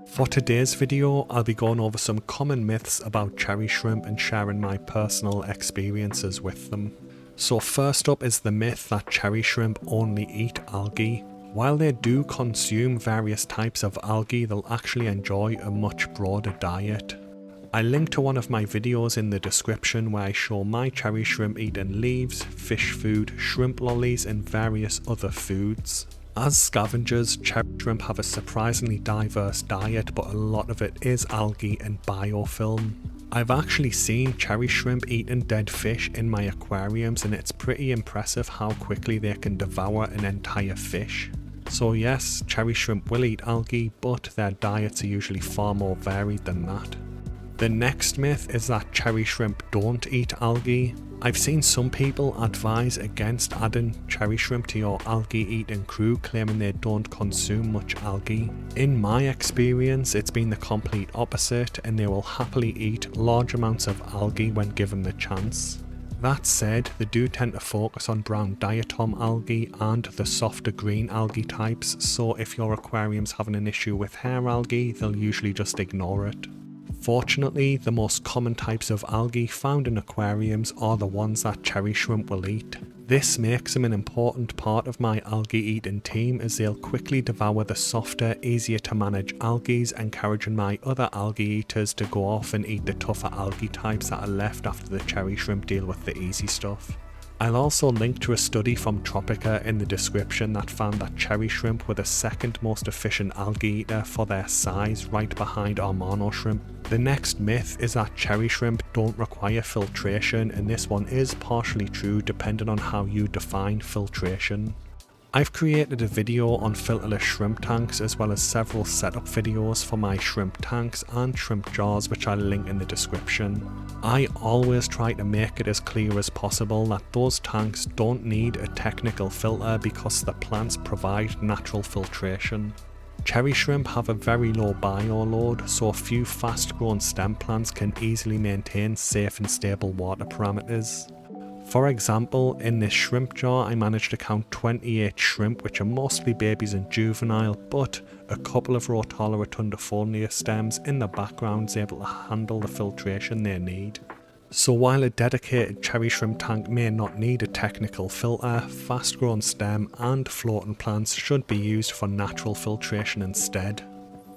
For today's video, I'll be going over some common myths about cherry shrimp and sharing my personal experiences with them. So first up is the myth that cherry shrimp only eat algae. While they do consume various types of algae, they'll actually enjoy a much broader diet. I link to one of my videos in the description where I show my cherry shrimp eating leaves, fish food, shrimp lollies and various other foods. As scavengers, cherry shrimp have a surprisingly diverse diet, but a lot of it is algae and biofilm. I've actually seen cherry shrimp eating dead fish in my aquariums, and it's pretty impressive how quickly they can devour an entire fish. So yes, cherry shrimp will eat algae, but their diets are usually far more varied than that. The next myth is that cherry shrimp don't eat algae. I've seen some people advise against adding cherry shrimp to your algae eating crew, claiming they don't consume much algae. In my experience, it's been the complete opposite, and they will happily eat large amounts of algae when given the chance. That said, they do tend to focus on brown diatom algae and the softer green algae types, so if your aquarium's having an issue with hair algae, they'll usually just ignore it. Fortunately, the most common types of algae found in aquariums are the ones that cherry shrimp will eat. This makes them an important part of my algae eating team, as they'll quickly devour the softer, easier to manage algae, encouraging my other algae eaters to go off and eat the tougher algae types that are left after the cherry shrimp deal with the easy stuff. I'll also link to a study from Tropica in the description that found that cherry shrimp were the second most efficient algae eater for their size, right behind Amano shrimp. The next myth is that cherry shrimp don't require filtration, and this one is partially true depending on how you define filtration. I've created a video on filterless shrimp tanks, as well as several setup videos for my shrimp tanks and shrimp jars, which I'll link in the description. I always try to make it as clear as possible that those tanks don't need a technical filter because the plants provide natural filtration. Cherry shrimp have a very low bioload, so a few fast grown stem plants can easily maintain safe and stable water parameters. For example, in this shrimp jar I managed to count 28 shrimp, which are mostly babies and juvenile, but a couple of Rotala rotundifolia stems in the background is able to handle the filtration they need. So while a dedicated cherry shrimp tank may not need a technical filter, fast grown stem and floating plants should be used for natural filtration instead.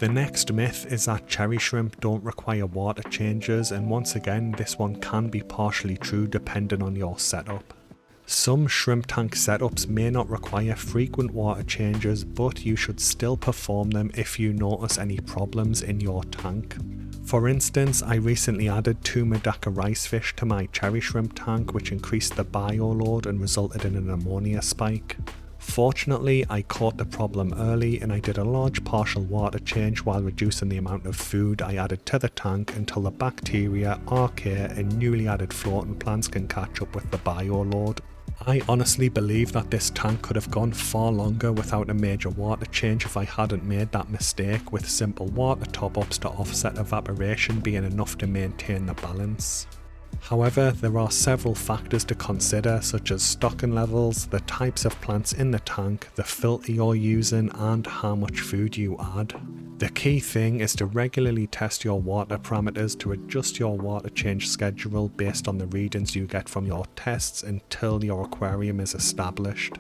The next myth is that cherry shrimp don't require water changes, and once again this one can be partially true depending on your setup. Some shrimp tank setups may not require frequent water changes, but you should still perform them if you notice any problems in your tank. For instance, I recently added 2 Medaka rice fish to my cherry shrimp tank, which increased the bioload and resulted in an ammonia spike. Fortunately, I caught the problem early and I did a large partial water change while reducing the amount of food I added to the tank until the bacteria, archaea and newly added floating plants can catch up with the bioload. I honestly believe that this tank could have gone far longer without a major water change if I hadn't made that mistake, with simple water top-ups to offset evaporation being enough to maintain the balance. However, there are several factors to consider, such as stocking levels, the types of plants in the tank, the filter you're using and how much food you add. The key thing is to regularly test your water parameters to adjust your water change schedule based on the readings you get from your tests until your aquarium is established.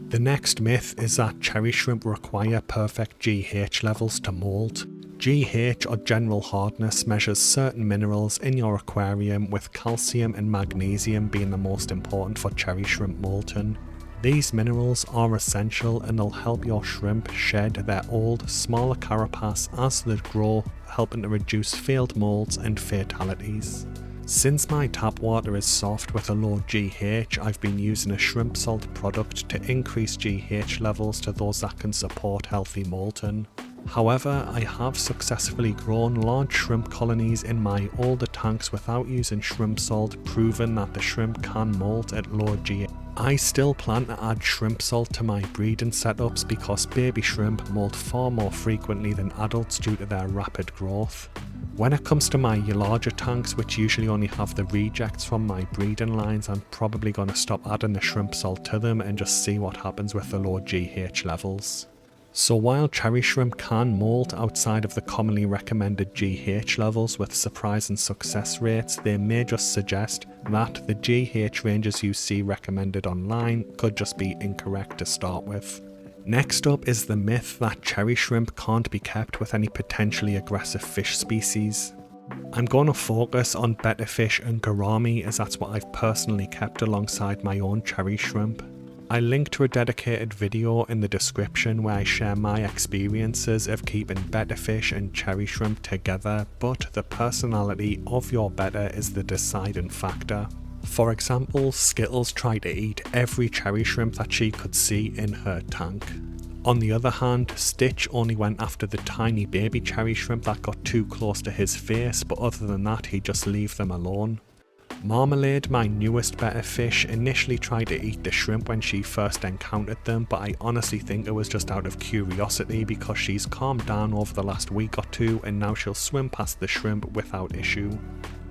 The next myth is that cherry shrimp require perfect GH levels to molt. GH, or general hardness, measures certain minerals in your aquarium, with calcium and magnesium being the most important for cherry shrimp molting. These minerals are essential and they'll help your shrimp shed their old, smaller carapace as they grow, helping to reduce failed molts and fatalities. Since my tap water is soft with a low GH, I've been using a shrimp salt product to increase GH levels to those that can support healthy molting. However, I have successfully grown large shrimp colonies in my older tanks without using shrimp salt, proving that the shrimp can molt at low GH. I still plan to add shrimp salt to my breeding setups because baby shrimp molt far more frequently than adults due to their rapid growth. When it comes to my larger tanks, which usually only have the rejects from my breeding lines, I'm probably going to stop adding the shrimp salt to them and just see what happens with the low GH levels. So while cherry shrimp can molt outside of the commonly recommended GH levels with surprising success rates, they may just suggest that the GH ranges you see recommended online could just be incorrect to start with. Next up is the myth that cherry shrimp can't be kept with any potentially aggressive fish species. I'm going to focus on betta fish and gourami as that's what I've personally kept alongside my own cherry shrimp. I link to a dedicated video in the description where I share my experiences of keeping betta fish and cherry shrimp together, but the personality of your betta is the deciding factor. For example, Skittles tried to eat every cherry shrimp that she could see in her tank. On the other hand, Stitch only went after the tiny baby cherry shrimp that got too close to his face, but other than that he'd just leave them alone. Marmalade, my newest betta fish, initially tried to eat the shrimp when she first encountered them, but I honestly think it was just out of curiosity because she's calmed down over the last week or two and now she'll swim past the shrimp without issue.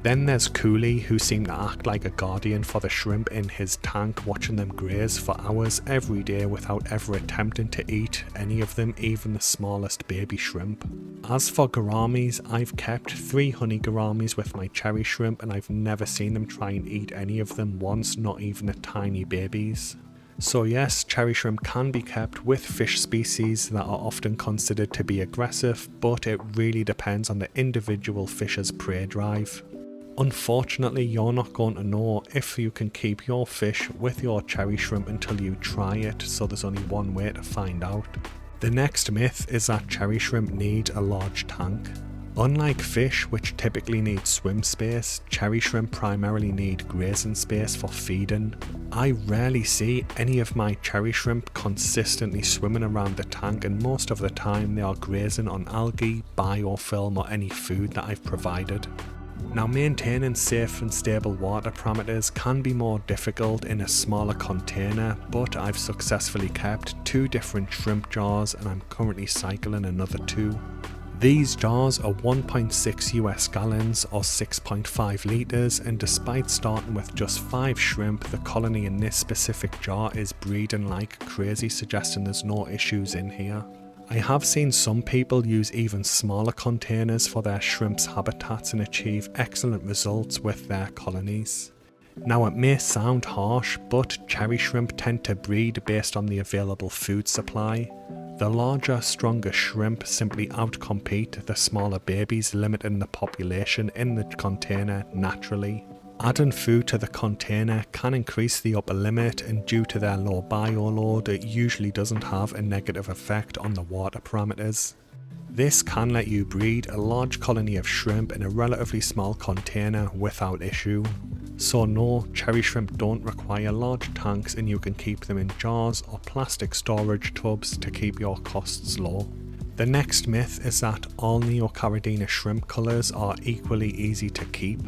Then there's Cooley, who seemed to act like a guardian for the shrimp in his tank, watching them graze for hours every day without ever attempting to eat any of them, even the smallest baby shrimp. As for gouramis, I've kept 3 honey gouramis with my cherry shrimp and I've never seen them try and eat any of them once, not even the tiny babies. So yes, cherry shrimp can be kept with fish species that are often considered to be aggressive, but it really depends on the individual fish's prey drive. Unfortunately, you're not going to know if you can keep your fish with your cherry shrimp until you try it, so there's only one way to find out. The next myth is that cherry shrimp need a large tank. Unlike fish, which typically need swim space, cherry shrimp primarily need grazing space for feeding. I rarely see any of my cherry shrimp consistently swimming around the tank, and most of the time they are grazing on algae, biofilm or any food that I've provided. Now, maintaining safe and stable water parameters can be more difficult in a smaller container, but I've successfully kept 2 different shrimp jars and I'm currently cycling another 2. These jars are 1.6 US gallons or 6.5 litres, and despite starting with just 5 shrimp, the colony in this specific jar is breeding like crazy, suggesting there's no issues in here. I have seen some people use even smaller containers for their shrimp's habitats and achieve excellent results with their colonies. Now, it may sound harsh, but cherry shrimp tend to breed based on the available food supply. The larger, stronger shrimp simply outcompete the smaller babies, limiting the population in the container naturally. Adding food to the container can increase the upper limit, and due to their low bioload, it usually doesn't have a negative effect on the water parameters. This can let you breed a large colony of shrimp in a relatively small container without issue. So no, cherry shrimp don't require large tanks, and you can keep them in jars or plastic storage tubs to keep your costs low. The next myth is that all Neocaridina shrimp colours are equally easy to keep.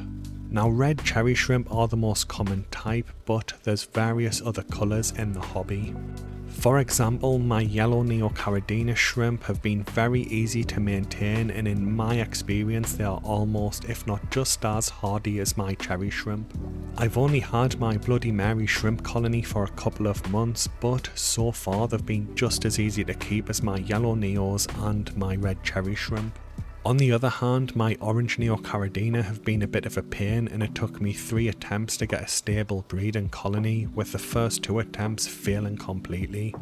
Now, red cherry shrimp are the most common type, but there's various other colours in the hobby. For example, my yellow Neocaridina shrimp have been very easy to maintain, and in my experience they are almost, if not just as hardy as my cherry shrimp. I've only had my Bloody Mary shrimp colony for a couple of months, but so far they've been just as easy to keep as my yellow Neos and my red cherry shrimp. On the other hand, my orange Neocaridina have been a bit of a pain, and it took me 3 attempts to get a stable breeding colony, with the first 2 attempts failing completely.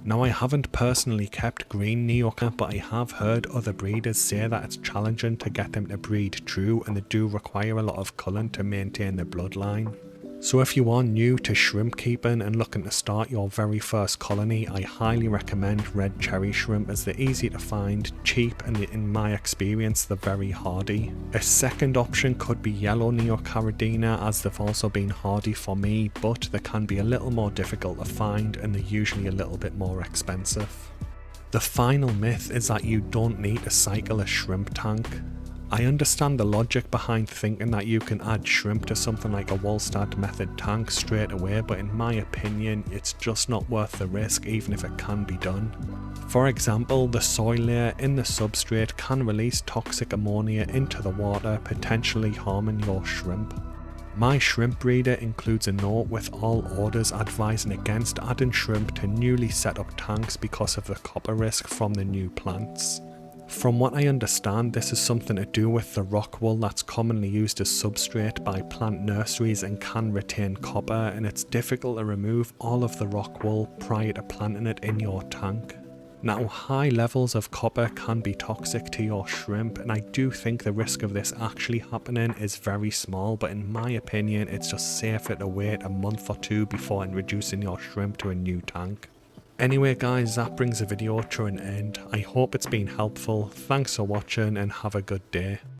Now, I haven't personally kept green Neoca, but I have heard other breeders say that it's challenging to get them to breed true, and they do require a lot of culling to maintain the bloodline. So if you are new to shrimp keeping and looking to start your very first colony, I highly recommend red cherry shrimp, as they're easy to find, cheap, and in my experience they're very hardy. A second option could be yellow Neocaridina, as they've also been hardy for me, but they can be a little more difficult to find and they're usually a little bit more expensive. The final myth is that you don't need to cycle a shrimp tank. I understand the logic behind thinking that you can add shrimp to something like a Wallstad method tank straight away, but in my opinion it's just not worth the risk, even if it can be done. For example, the soil layer in the substrate can release toxic ammonia into the water, potentially harming your shrimp. My shrimp breeder includes a note with all orders advising against adding shrimp to newly set up tanks because of the copper risk from the new plants. From what I understand, this is something to do with the rock wool that's commonly used as substrate by plant nurseries and can retain copper, and it's difficult to remove all of the rock wool prior to planting it in your tank. Now, high levels of copper can be toxic to your shrimp, and I do think the risk of this actually happening is very small, but in my opinion it's just safer to wait a month or two before introducing your shrimp to a new tank. Anyway guys, that brings the video to an end. I hope it's been helpful. Thanks for watching and have a good day.